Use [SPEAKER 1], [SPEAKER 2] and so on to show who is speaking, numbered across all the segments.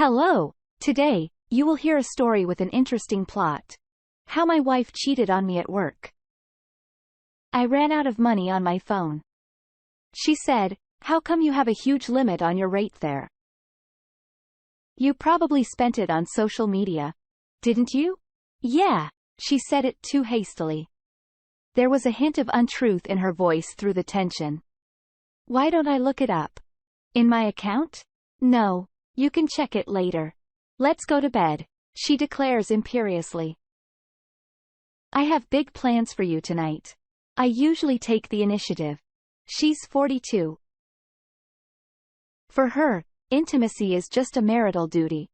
[SPEAKER 1] Hello! Today, you will hear a story with an interesting plot. How my wife cheated on me at work. I ran out of money on my phone. She said, "How come you have a huge limit on your rate there? You probably spent it on social media. Didn't you?" "Yeah," she said it too hastily. There was a hint of untruth in her voice through the tension. "Why don't I look it up? In my account?" "No. You can check it later. Let's go to bed," she declares imperiously. "I have big plans for you tonight. I usually take the initiative." She's 42. For her, intimacy is just a marital duty.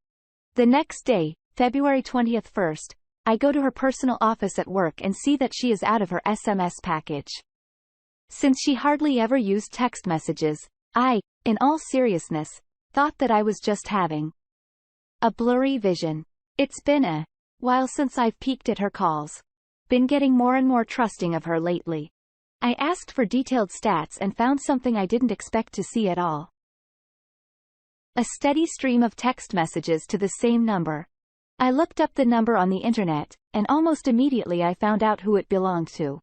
[SPEAKER 1] The next day, February 21st, I go to her personal office at work and see that she is out of her SMS package. Since she hardly ever used text messages, I, in all seriousness, thought that I was just having a blurry vision. It's been a while since I've peeked at her calls. Been getting more and more trusting of her lately. I asked for detailed stats and found something I didn't expect to see at all. A steady stream of text messages to the same number. I looked up the number on the internet, and almost immediately I found out who it belonged to.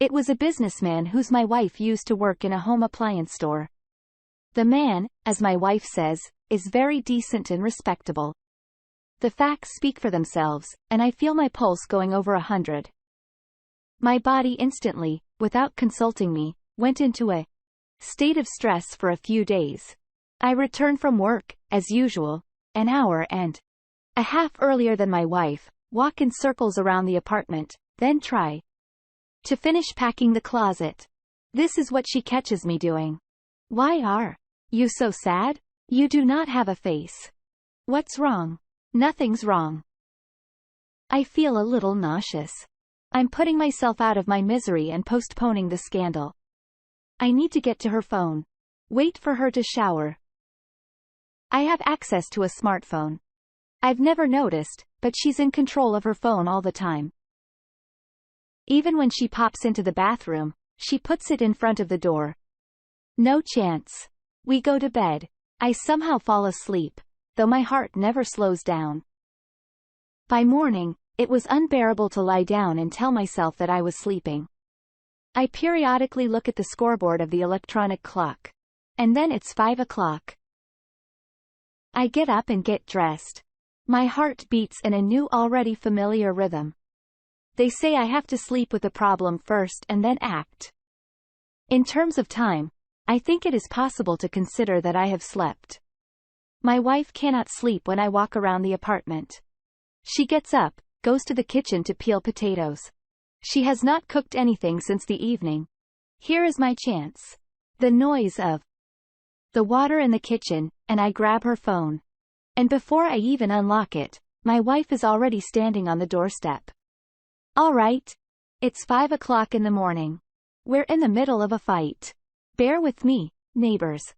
[SPEAKER 1] It was a businessman whose my wife used to work in a home appliance store. The man, as my wife says, is very decent and respectable. The facts speak for themselves, and I feel my pulse going over 100. My body instantly, without consulting me, went into a state of stress for a few days. I returned from work, as usual, an hour and a half earlier than my wife, walk in circles around the apartment, then try to finish packing the closet. This is what she catches me doing. "Why are you so sad? You do not have a face. What's wrong?" "Nothing's wrong." I feel a little nauseous. I'm putting myself out of my misery and postponing the scandal. I need to get to her phone. Wait for her to shower. I have access to a smartphone. I've never noticed, but she's in control of her phone all the time. Even when she pops into the bathroom, she puts it in front of the door. No chance. We go to bed. I somehow fall asleep, though my heart never slows down. By morning, it was unbearable to lie down and tell myself that I was sleeping. I periodically look at the scoreboard of the electronic clock. And then it's 5 o'clock. I get up and get dressed. My heart beats in a new already familiar rhythm. They say I have to sleep with the problem first and then act. In terms of time, I think it is possible to consider that I have slept. My wife cannot sleep when I walk around the apartment. She gets up, goes to the kitchen to peel potatoes. She has not cooked anything since the evening. Here is my chance. The noise of the water in the kitchen, and I grab her phone. And before I even unlock it, my wife is already standing on the doorstep. "All right. It's 5 o'clock in the morning. We're in the middle of a fight. Bear with me, neighbors."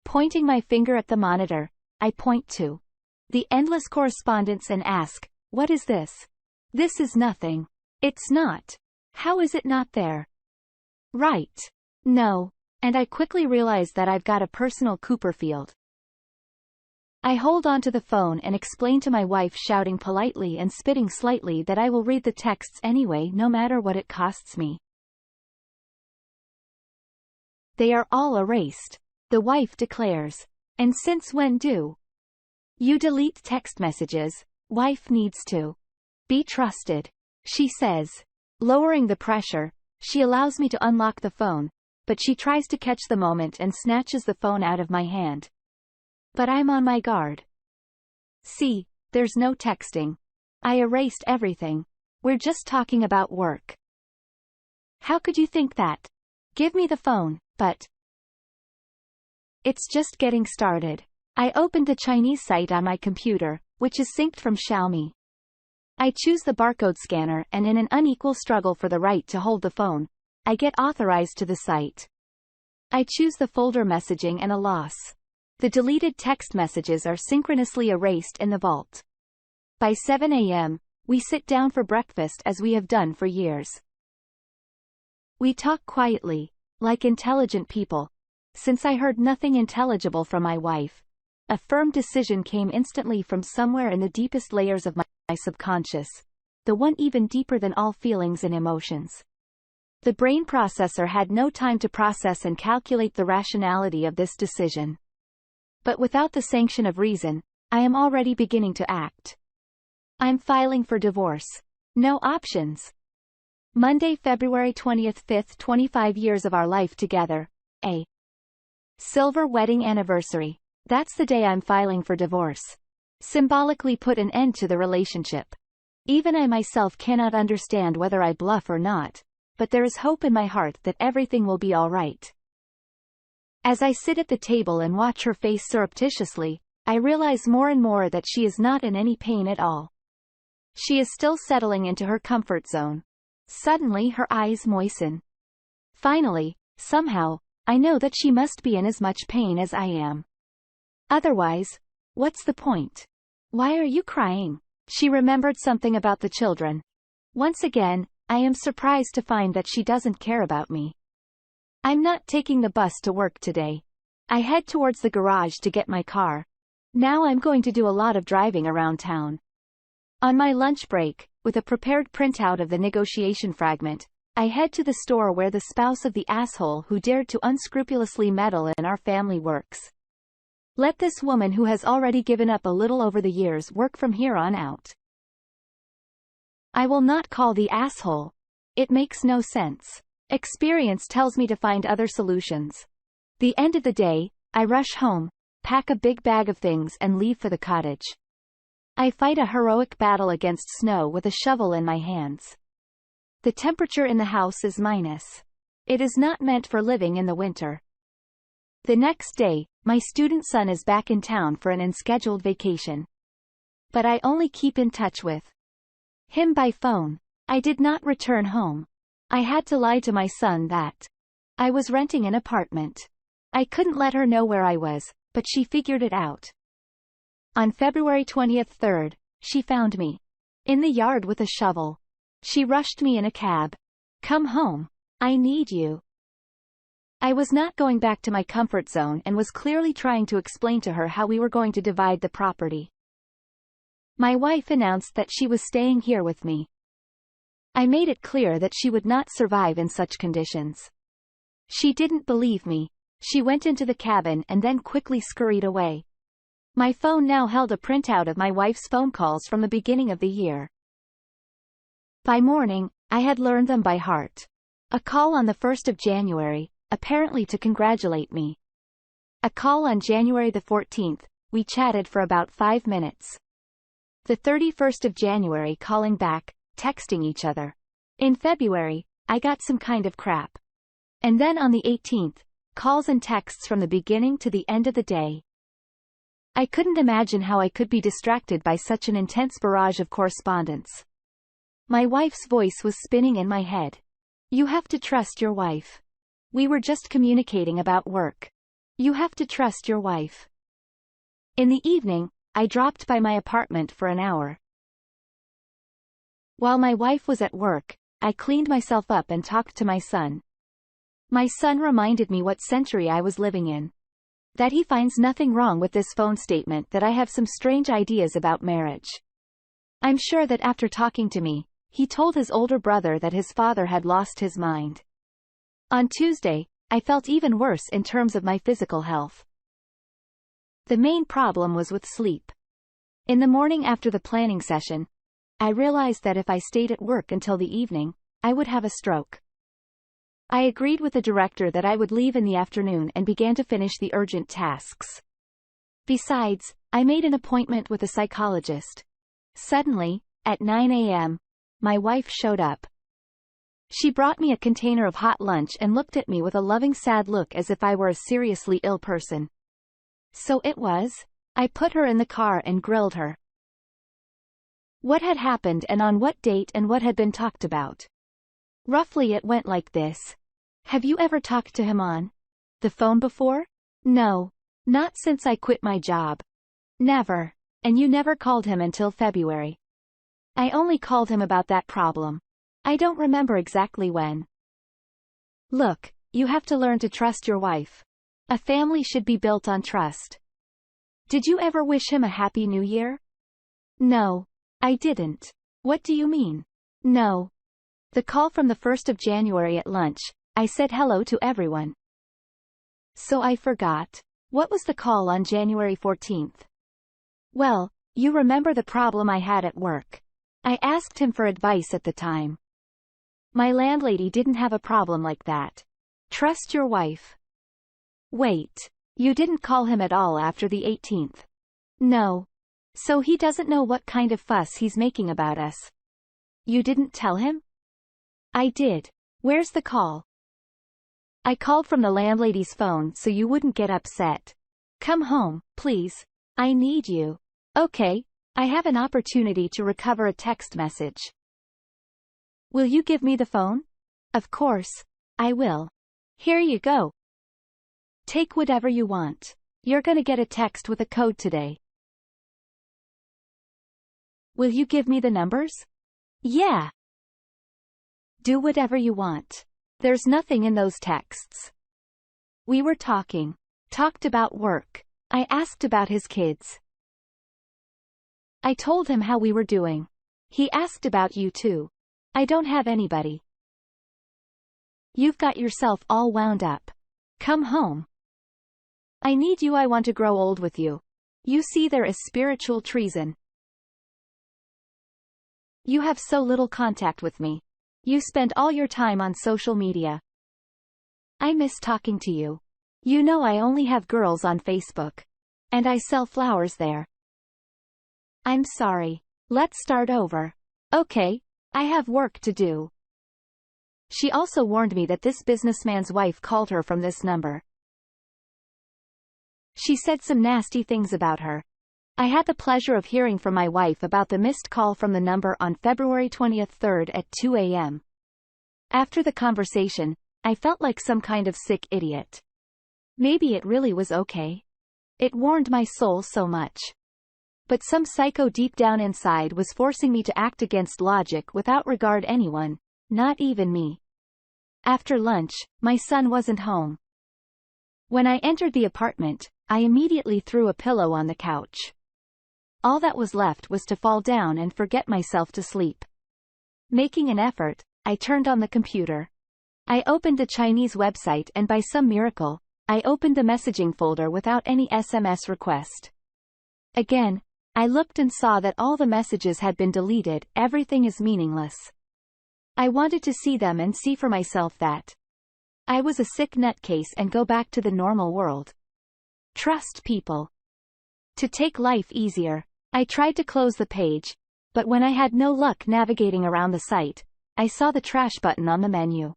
[SPEAKER 1] Pointing my finger at the monitor, I point to the endless correspondence and ask, "What is this?" "This is nothing." "It's not." "How is it not there?" "Right." "No." And I quickly realize that I've got a personal Cooperfield. I hold on to the phone and explain to my wife, shouting politely and spitting slightly, that I will read the texts anyway no matter what it costs me. "They are all erased," the wife declares. "And since when do you delete text messages? Wife needs to be trusted," she says. Lowering the pressure, she allows me to unlock the phone, but she tries to catch the moment and snatches the phone out of my hand. But I'm on my guard. "See, there's no texting. I erased everything. We're just talking about work." "How could you think that? Give me the phone." "But it's just getting started." I opened the Chinese site on my computer, which is synced from Xiaomi. I choose the barcode scanner, and in an unequal struggle for the right to hold the phone, I get authorized to the site. I choose the folder messaging and a loss. The deleted text messages are synchronously erased in the vault. By 7 a.m., we sit down for breakfast as we have done for years. We talk quietly, like intelligent people. Since I heard nothing intelligible from my wife, A firm decision came instantly from somewhere in the deepest layers of my subconscious, the one even deeper than all feelings and emotions. The brain processor had no time to process and calculate the rationality of this decision. But without the sanction of reason, I am already beginning to act. I'm filing for divorce. No options. Monday, February 20th, 5th, 25 years of our life together. A silver wedding anniversary. That's the day I'm filing for divorce. Symbolically put an end to the relationship. Even I myself cannot understand whether I bluff or not, but there is hope in my heart that everything will be all right. As I sit at the table and watch her face surreptitiously, I realize more and more that she is not in any pain at all. She is still settling into her comfort zone. Suddenly her eyes moisten. Finally, somehow, I know that she must be in as much pain as I am. Otherwise, what's the point? Why are you crying? She remembered something about the children. Once again, I am surprised to find that she doesn't care about me. I'm not taking the bus to work today. I head towards the garage to get my car. Now I'm going to do a lot of driving around town. On my lunch break, with a prepared printout of the negotiation fragment, I head to the store where the spouse of the asshole who dared to unscrupulously meddle in our family works. Let this woman who has already given up a little over the years work from here on out. I will not call the asshole. It makes no sense. Experience tells me to find other solutions. The end of the day, I rush home, pack a big bag of things and leave for the cottage. I fight a heroic battle against snow with a shovel in my hands. The temperature in the house is minus. It is not meant for living in the winter. The next day, my student son is back in town for an unscheduled vacation. But I only keep in touch with him by phone. I did not return home. I had to lie to my son that I was renting an apartment. I couldn't let her know where I was, but she figured it out. On February 20th, 3rd, she found me in the yard with a shovel. She rushed me in a cab. Come home. I need you. I was not going back to my comfort zone and was clearly trying to explain to her how we were going to divide the property. My wife announced that she was staying here with me. I made it clear that she would not survive in such conditions. She didn't believe me. She went into the cabin and then quickly scurried away. My phone now held a printout of my wife's phone calls from the beginning of the year. By morning, I had learned them by heart. A call on the 1st of January, apparently to congratulate me. A call on January the 14th, we chatted for about 5 minutes. The 31st of January calling back, texting each other. In February, I got some kind of crap. And then on the 18th, calls and texts from the beginning to the end of the day. I couldn't imagine how I could be distracted by such an intense barrage of correspondence. My wife's voice was spinning in my head. You have to trust your wife. We were just communicating about work. You have to trust your wife. In the evening, I dropped by my apartment for an hour. While my wife was at work, I cleaned myself up and talked to my son. My son reminded me what century I was living in. That he finds nothing wrong with this phone statement, that I have some strange ideas about marriage. I'm sure that after talking to me, he told his older brother that his father had lost his mind. On Tuesday, I felt even worse in terms of my physical health. The main problem was with sleep. In the morning after the planning session, I realized that if I stayed at work until the evening, I would have a stroke. I agreed with the director that I would leave in the afternoon and began to finish the urgent tasks. Besides, I made an appointment with a psychologist. Suddenly, at 9 a.m., my wife showed up. She brought me a container of hot lunch and looked at me with a loving sad look as if I were a seriously ill person. So it was. I put her in the car and grilled her. What had happened and on what date and what had been talked about. Roughly it went like this. Have you ever talked to him on the phone before? No. Not since I quit my job. Never. And you never called him until February. I only called him about that problem. I don't remember exactly when. Look, you have to learn to trust your wife. A family should be built on trust. Did you ever wish him a Happy New Year? No. I didn't. What do you mean? No. The call from the 1st of January at lunch, I said hello to everyone. So I forgot. What was the call on January 14th? Well, you remember the problem I had at work. I asked him for advice at the time. My landlady didn't have a problem like that. Trust your wife. Wait. You didn't call him at all after the 18th? No. So he doesn't know what kind of fuss he's making about us. You didn't tell him? I did. Where's the call? I called from the landlady's phone so you wouldn't get upset. Come home, please. I need you. Okay, I have an opportunity to recover a text message. Will you give me the phone? Of course, I will. Here you go. Take whatever you want. You're gonna get a text with a code today. Will you give me the numbers? Yeah. Do whatever you want. There's nothing in those texts. We were talked about work. I asked about his kids. I told him how we were doing. He asked about you too. I don't have anybody. You've got yourself all wound up. Come home. I need you. I want to grow old with you. You see, there is spiritual treason. You have so little contact with me. You spend all your time on social media. I miss talking to you. You know I only have girls on Facebook. And I sell flowers there. I'm sorry. Let's start over. Okay, I have work to do. She also warned me that this businessman's wife called her from this number. She said some nasty things about her. I had the pleasure of hearing from my wife about the missed call from the number on February 23rd at 2 a.m. After the conversation, I felt like some kind of sick idiot. Maybe it really was okay. It warmed my soul so much. But some psycho deep down inside was forcing me to act against logic without regard anyone, not even me. After lunch, my son wasn't home. When I entered the apartment, I immediately threw a pillow on the couch. All that was left was to fall down and forget myself to sleep. Making an effort, I turned on the computer. I opened the Chinese website and by some miracle, I opened the messaging folder without any SMS request. Again, I looked and saw that all the messages had been deleted. Everything is meaningless. I wanted to see them and see for myself that I was a sick nutcase and go back to the normal world. Trust people. To take life easier, I tried to close the page, but when I had no luck navigating around the site, I saw the trash button on the menu.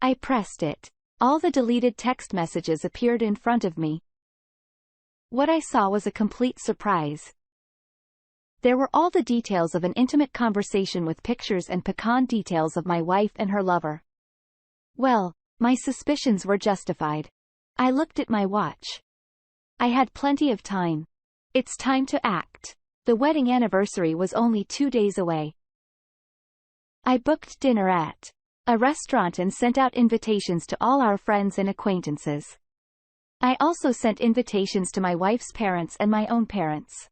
[SPEAKER 1] I pressed it. All the deleted text messages appeared in front of me. What I saw was a complete surprise. There were all the details of an intimate conversation with pictures and piquant details of my wife and her lover. Well, my suspicions were justified. I looked at my watch. I had plenty of time. It's time to act. The wedding anniversary was only 2 days away. I booked dinner at a restaurant and sent out invitations to all our friends and acquaintances. I also sent invitations to my wife's parents and my own parents.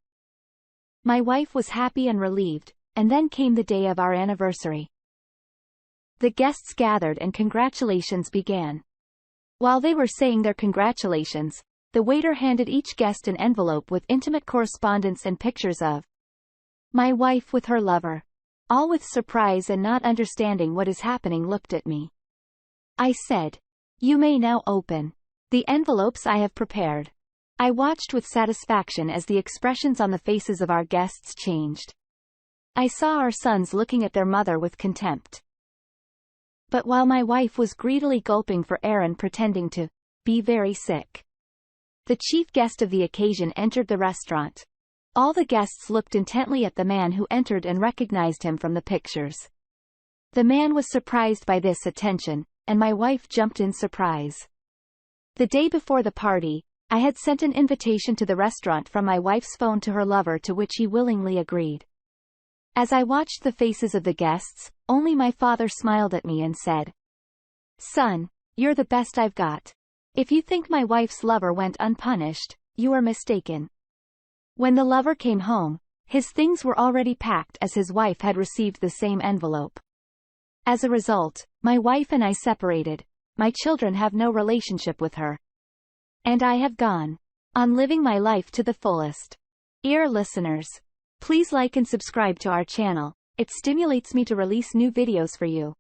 [SPEAKER 1] My wife was happy and relieved, and then came the day of our anniversary. The guests gathered and congratulations began. While they were saying their congratulations, the waiter handed each guest an envelope with intimate correspondence and pictures of my wife with her lover. All with surprise and not understanding what is happening looked at me. I said, "You may now open the envelopes I have prepared." I watched with satisfaction as the expressions on the faces of our guests changed. I saw our sons looking at their mother with contempt. But while my wife was greedily gulping for air and pretending to be very sick, the chief guest of the occasion entered the restaurant. All the guests looked intently at the man who entered and recognized him from the pictures. The man was surprised by this attention, and my wife jumped in surprise. The day before the party, I had sent an invitation to the restaurant from my wife's phone to her lover, to which he willingly agreed. As I watched the faces of the guests, only my father smiled at me and said, "Son, you're the best I've got. If you think my wife's lover went unpunished, you are mistaken." When the lover came home, his things were already packed as his wife had received the same envelope. As a result, my wife and I separated. My children have no relationship with her. And I have gone on living my life to the fullest. Dear listeners, please like and subscribe to our channel. It stimulates me to release new videos for you.